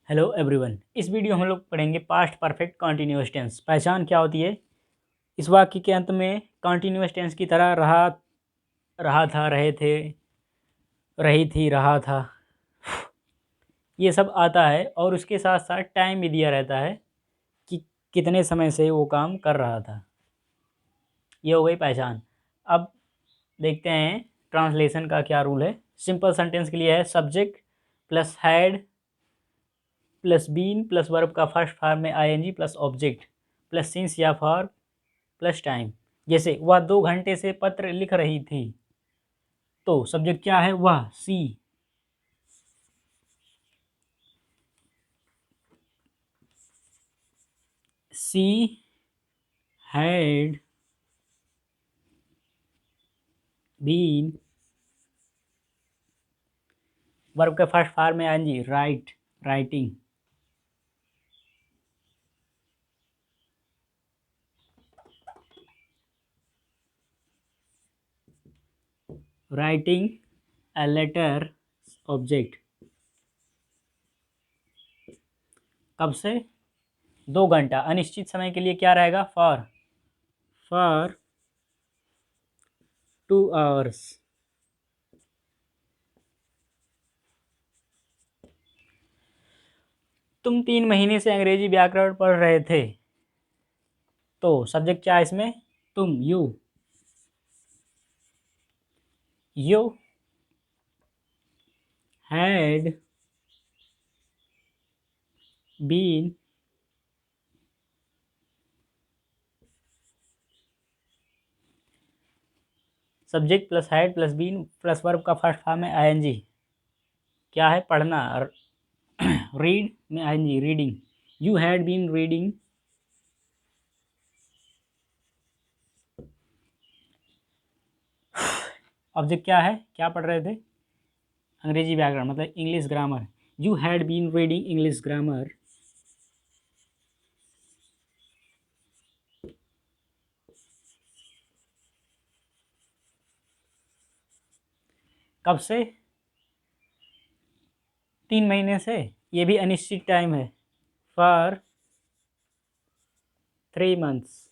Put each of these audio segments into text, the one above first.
Hello everyone. इस video में हम लोग पढ़ेंगे पास्ट परफेक्ट कॉन्टिन्यूअस टेंस। पहचान क्या होती है। इस वाक्य के अंत में कॉन्टिन्यूअस टेंस की तरह रहा था, रहे थे, रही थी, रहा था, ये सब आता है और उसके साथ साथ टाइम भी दिया रहता है कि कितने समय से वो काम कर रहा था। ये हो गई पहचान। अब देखते हैं ट्रांसलेशन का क्या रूल है। सिंपल सेंटेंस के लिए है subject plus had plus been plus verb का फर्स्ट फॉर्म में ING plus object plus since या फॉर प्लस टाइम। जैसे वह 2 घंटे से पत्र लिख रही थी, तो सब्जेक्ट क्या है, वह सी हैड बीन, वर्ब का फर्स्ट फॉर्म में आएंगी write, writing, writing a letter, object कब से, 2 घंटा। अनिश्चित समय के लिए क्या रहेगा, फॉर 2 आवर्स। तुम 3 महीने से अंग्रेजी व्याकरण पढ़ रहे थे, तो सब्जेक्ट क्या है इसमें, तुम, you had been subject plus had plus been plus verb का फर्स्ट फॉर्म है आईएनजी, क्या है, पढ़ना, रीड में आएंगी reading, you had been reading, object क्या है, क्या पढ़ रहे थे, अंग्रेजी व्याकरण मतलब English grammar, you had been reading English grammar, कब से, 3 महीने से, ये भी अनिश्चित टाइम है, फॉर 3 मंथ्स।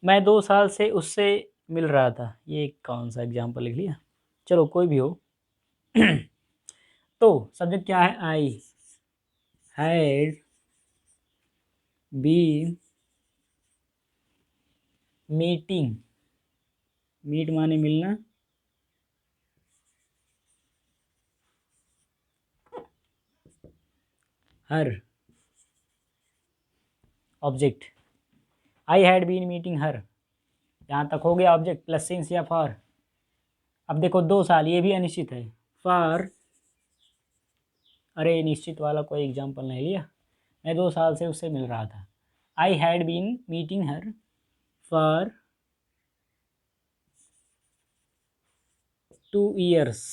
मैं 2 साल से उससे मिल रहा था, ये कौन सा एग्जाम्पल लिख लिया, चलो कोई भी हो। तो सब्जेक्ट क्या है, I had been meeting, meet माने मिलना, her, object I had been meeting her, यहाँ तक हो गया ऑब्जेक्ट प्लस सिंस या फॉर। अब देखो 2 साल, ये भी अनिश्चित है, फॉर, अरे निश्चित वाला कोई एग्जाम्पल नहीं लिया, मैं 2 साल से उससे मिल रहा था, I had been meeting her for 2 years।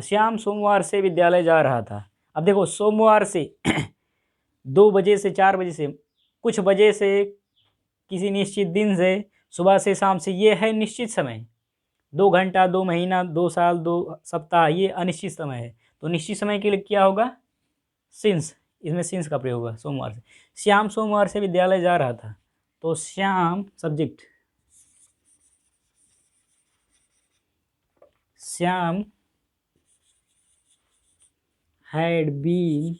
Shyam सोमवार से विद्यालय जा रहा था। अब देखो सोमवार से 2 बजे से 4 बजे से, कुछ बजे से, किसी निश्चित दिन से, सुबह से शाम से, ये है निश्चित समय। 2 घंटा, 2 महीना, 2 साल, 2 सप्ताह, ये अनिश्चित समय है। तो निश्चित समय के लिए क्या होगा, सिंस, इसमें सिंस का प्रयोग होगा, सोमवार से। श्याम सोमवार से विद्यालय जा रहा था, तो Shyam subject, Shyam had been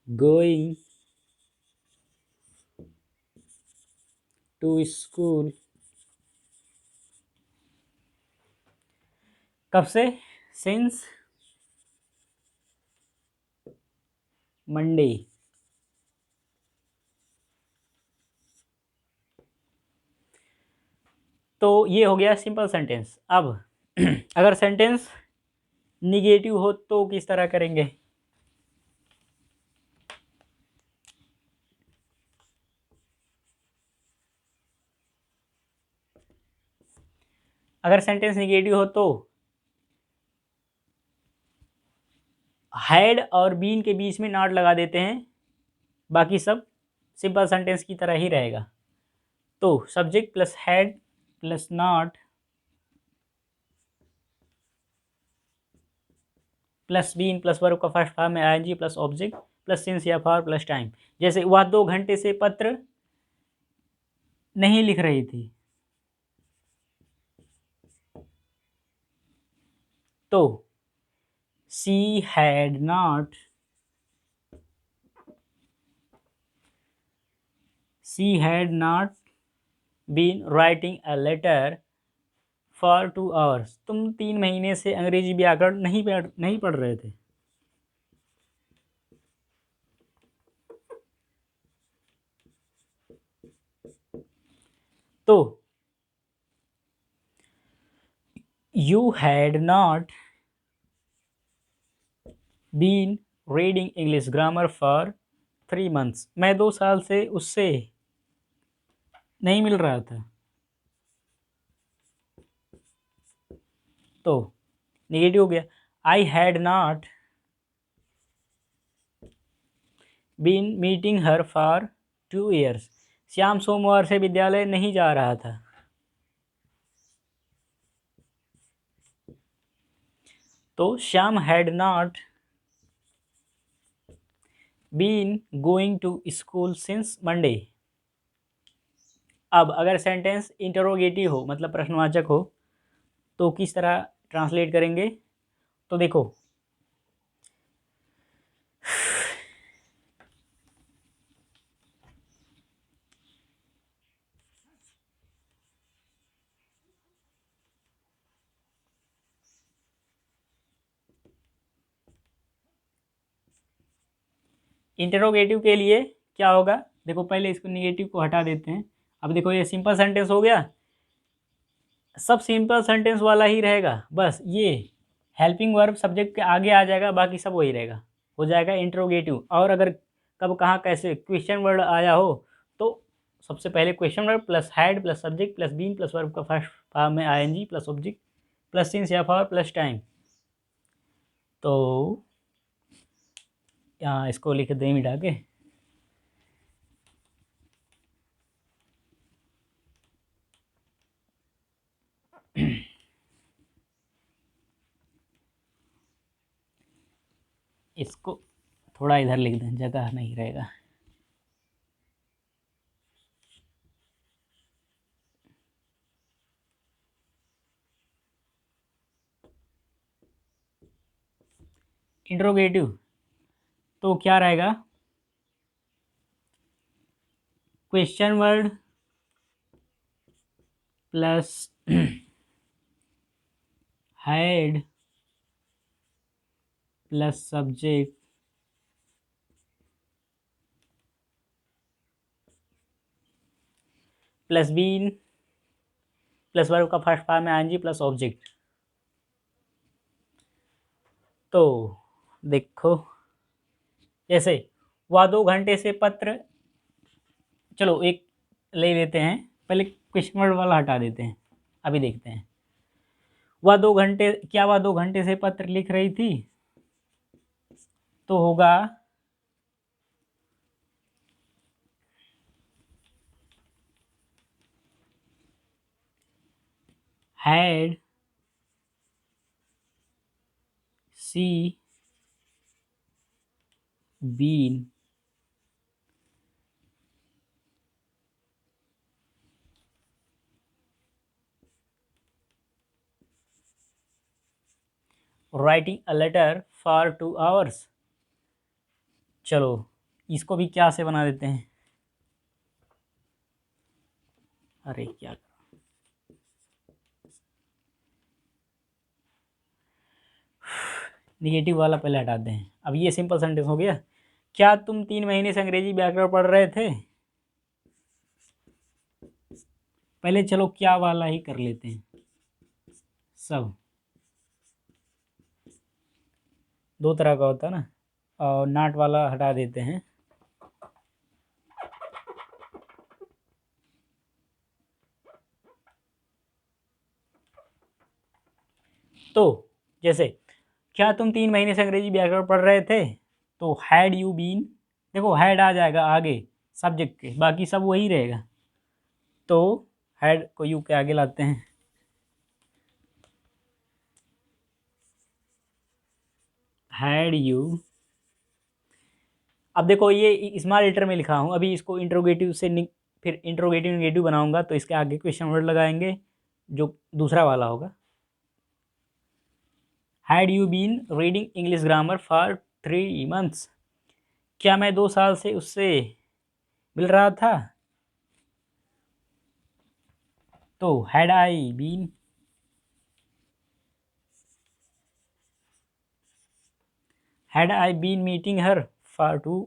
going to school, कब से, सिंस मंडे। तो ये हो गया सिंपल सेंटेंस। अब अगर सेंटेंस निगेटिव हो तो किस तरह करेंगे, अगर सेंटेंस निगेटिव हो तो हैड और बीन के बीच में नॉट लगा देते हैं, बाकी सब सिंपल सेंटेंस की तरह ही रहेगा। तो subject plus had plus not plus been plus verb का फर्स्ट फॉर्म में ING plus object plus since या फॉर प्लस टाइम। जैसे वह 2 घंटे से पत्र नहीं लिख रही थी, तो she had not been writing a letter for 2 hours. तुम 3 महीने से अंग्रेजी व्याकरण नहीं पढ़ रहे थे। तो you had not been reading English grammar for 3 months. मैं 2 साल से उससे नहीं मिल रहा था। तो नेगेटिव हो गया। I had not been meeting her for 2 years. Shyam सोमवार से विद्यालय नहीं जा रहा था। तो Shyam had not been going to school since Monday. अब अगर सेंटेंस इंटरोगेटिव हो, मतलब प्रश्नवाचक हो, तो किस तरह ट्रांसलेट करेंगे? तो देखो, इंटरोगेटिव के लिए क्या होगा? देखो, पहले इसको निगेटिव को हटा देते हैं। अब देखो, ये सिंपल सेंटेंस हो गया, सब सिंपल सेंटेंस वाला ही रहेगा, बस ये हेल्पिंग वर्ब सब्जेक्ट के आगे आ जाएगा, बाकी सब वही रहेगा, हो जाएगा इंटरोगेटिव। और अगर कब कहाँ कैसे क्वेश्चन वर्ड आया हो, तो सबसे पहले question word plus had plus subject plus been plus verb का फर्स्ट फॉर्म में ING plus object plus since या फॉर प्लस टाइम। तो यहाँ इसको लिख दें मिटा के। इसको थोड़ा इधर लिख दें, जगह नहीं रहेगा। इंट्रोगेटिव तो क्या रहेगा? Question word plus had plus subject plus been plus verb का फर्स्ट फॉर्म में आईएनजी प्लस ऑब्जेक्ट। तो देखो, जैसे वह 2 घंटे से पत्र, चलो एक ले लेते हैं, पहले क्वेश्चन वर्ड वाला हटा देते हैं, अभी देखते हैं। वह 2 घंटे से पत्र लिख रही थी, तो होगा had she been writing a letter for 2 hours. चलो इसको भी क्या से बना देते हैं? अरे क्या, निगेटिव वाला पहले हटाते हैं। अब ये सिंपल सेंटेंस हो गया। क्या तुम 3 महीने से अंग्रेजी व्याकरण पढ़ रहे थे? पहले चलो क्या वाला ही कर लेते हैं, सब 2 तरह का होता है ना, और नाट वाला हटा देते हैं। तो जैसे क्या तुम 3 महीने से अंग्रेजी व्याकरण पढ़ रहे थे, तो हैड यू बीन देखो हैड आ जाएगा आगे सब्जेक्ट के, बाकी सब वही रहेगा। तो हैड को यू के आगे लाते हैं, हैड यू। अब देखो ये स्मॉल लेटर में लिखा हूँ, अभी इसको इंट्रोगेटिव से फिर इंट्रोगेटिव नेगेटिव बनाऊंगा तो इसके आगे क्वेश्चन वर्ड लगाएंगे जो दूसरा वाला होगा। Had you been reading English grammar for 3 months, क्या मैं 2 साल से उससे मिल रहा था। तो had I been meeting her for 2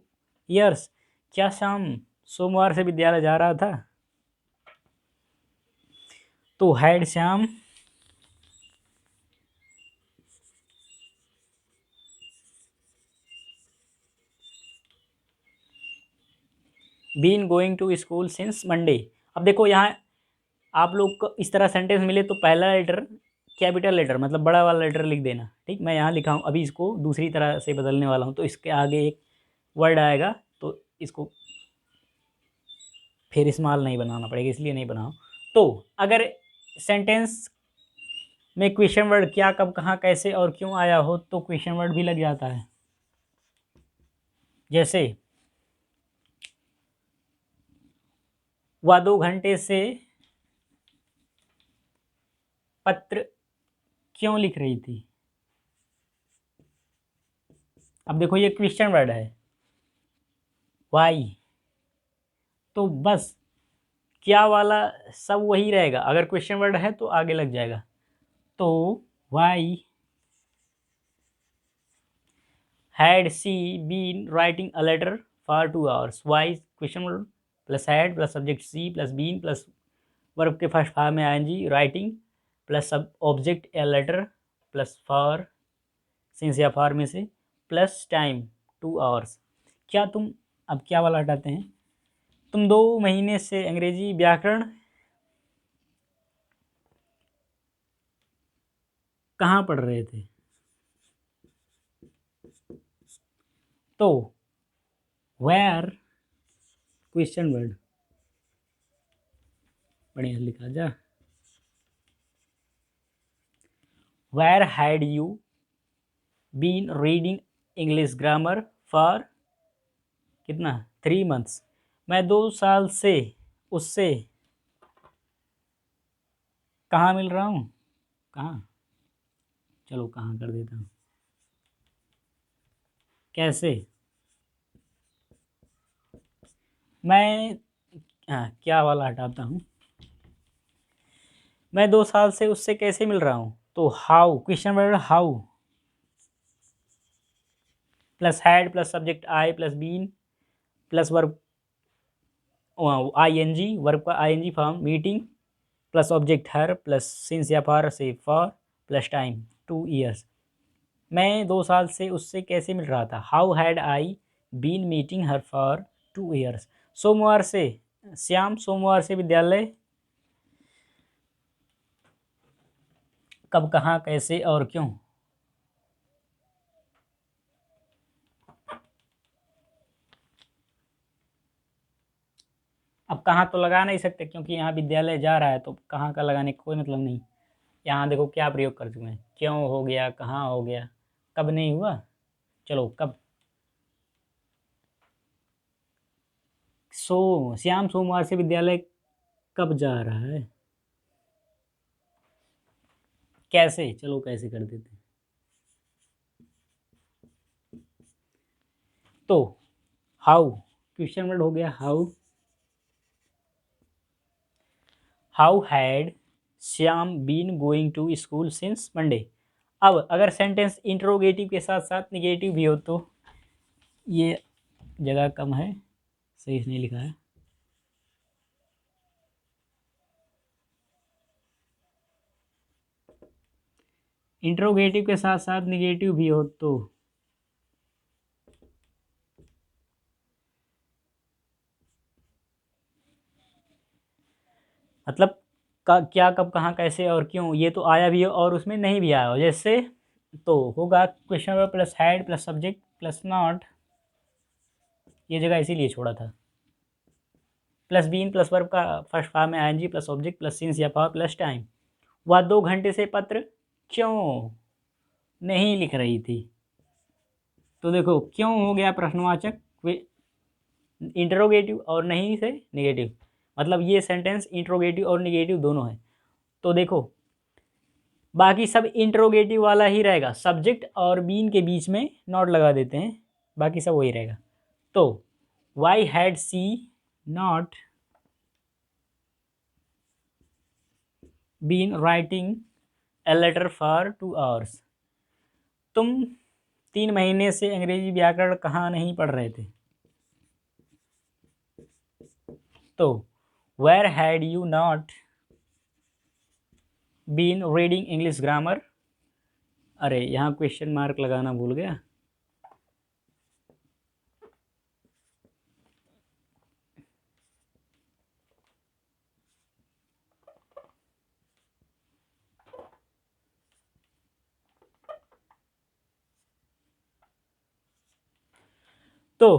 years, क्या शाम सोमवार से विद्यालय जा रहा था। तो had Shyam been going to school since Monday. अब देखो यहाँ आप लोग को इस तरह सेंटेंस मिले तो पहला लेटर कैपिटल लेटर मतलब बड़ा वाला लेटर लिख देना, ठीक। मैं यहाँ लिखा हूँ, अभी इसको दूसरी तरह से बदलने वाला हूँ, तो इसके आगे एक वर्ड आएगा तो इसको फिर स्मॉल नहीं बनाना पड़ेगा, इसलिए नहीं बनाऊँ। तो अगर सेंटेंस में क्वेश्चन वर्ड क्या कब कहाँ कैसे और क्यों आया हो तो क्वेश्चन वर्ड भी लग जाता है। जैसे वह 2 घंटे से पत्र क्यों लिख रही थी। अब देखो ये क्वेश्चन वर्ड है वाई, तो बस क्या वाला सब वही रहेगा, अगर क्वेश्चन वर्ड है तो आगे लग जाएगा। तो why had she been writing a letter for 2 hours, why question word plus had plus subject she plus been plus verb के फर्स्ट फॉर्म में आईएनजी राइटिंग प्लस सब ऑब्जेक्ट या लेटर प्लस फॉर सिंस या for में से plus time 2 hours। क्या तुम, अब क्या वाला हटाते हैं, तुम 2 महीने से अंग्रेजी व्याकरण कहाँ पढ़ रहे थे। तो वेयर क्वेश्चन वर्ड बढ़िया लिखा जा, where had you been reading English grammar for कितना 3 months, मैं 2 साल से उससे कहाँ मिल रहा हूँ, कहाँ, चलो कहाँ कर देता हूँ, कैसे मैं, हाँ क्या वाला हटाता हूँ, मैं 2 साल से उससे कैसे मिल रहा हूँ। तो how question word how plus had plus subject I plus been plus verb ING verb का ING form meeting plus object her plus since या फॉर से फॉर प्लस टाइम 2 years, मैं 2 साल से उससे कैसे मिल रहा था। How had I been meeting her for 2 years, सोमवार से श्याम सोमवार से विद्यालय कब कहाँ कैसे और क्यों। अब कहाँ तो लगा नहीं सकते क्योंकि यहाँ विद्यालय जा रहा है, तो कहाँ का लगाने का कोई मतलब नहीं। यहाँ देखो क्या प्रयोग कर चुके हैं, क्यों हो गया, कहाँ हो गया, कब नहीं हुआ। चलो कब, श्याम सोमवार से विद्यालय कब जा रहा है, कैसे, चलो कैसे कर देते हैं। तो हाउ क्वेश्चन वर्ड हो गया how had Shyam been going to school since Monday. अब अगर सेंटेंस इंट्रोगेटिव के साथ साथ निगेटिव भी हो तो ये जगह कम है, सही से नहीं लिखा है। इंट्रोगेटिव के साथ साथ निगेटिव भी हो तो मतलब क्या कब कहाँ कैसे और क्यों, ये तो आया भी हो और उसमें नहीं भी आया हो। जैसे तो होगा question verb plus had plus subject plus not ये जगह इसीलिए छोड़ा था। प्लस बीन प्लस वर्ब का फर्स्ट फॉर्म में ING plus object plus since या पावर प्लस टाइम। वह 2 घंटे से पत्र क्यों नहीं लिख रही थी। तो देखो क्यों हो गया प्रश्नवाचक इंटरोगेटिव और नहीं से निगेटिव, मतलब ये सेंटेंस इंटरोगेटिव और निगेटिव दोनों है। तो देखो बाकी सब इंटरोगेटिव वाला ही रहेगा, सब्जेक्ट और बीन के बीच में नॉट लगा देते हैं, बाकी सब वही रहेगा। तो why had she not been writing a letter for 2 hours. तुम 3 महीने से अंग्रेजी व्याकरण कहाँ नहीं पढ़ रहे थे। तो where had you not been reading English grammar. अरे यहाँ क्वेश्चन मार्क लगाना भूल गया। तो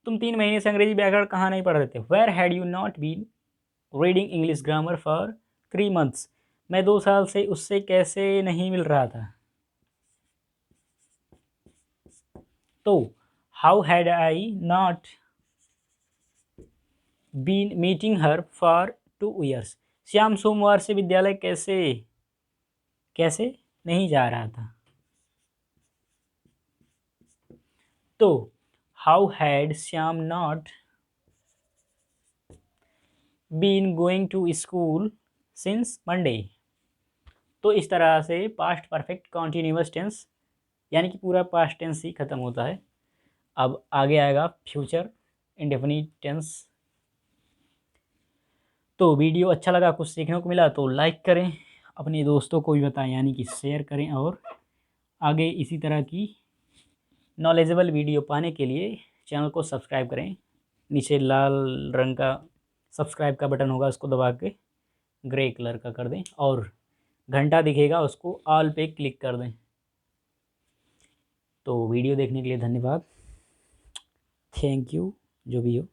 तुम 3 महीने से अंग्रेजी व्याकरण कहाँ नहीं पढ़ रहे थे। Where had you not been reading English grammar for 3 months. मैं 2 साल से उससे कैसे नहीं मिल रहा था। तो how had I not been meeting her for 2 years. Shyam सोमवार से विद्यालय कैसे कैसे नहीं जा रहा था। तो how had Shyam not been going to school since Monday. तो इस तरह से पास्ट परफेक्ट कॉन्टीन्यूअस टेंस यानी कि पूरा पास्ट टेंस ही खत्म होता है। अब आगे आएगा फ्यूचर इंडेफिनिट टेंस। तो वीडियो अच्छा लगा, कुछ सीखने को मिला तो लाइक करें, अपने दोस्तों को भी बताएं यानी कि शेयर करें, और आगे इसी तरह की नॉलेजेबल वीडियो पाने के लिए चैनल को सब्सक्राइब करें। नीचे लाल रंग का सब्सक्राइब का बटन होगा, उसको दबा के ग्रे कलर का कर दें, और घंटा दिखेगा उसको ऑल पे क्लिक कर दें। तो वीडियो देखने के लिए धन्यवाद, थैंक यू जो भी हो।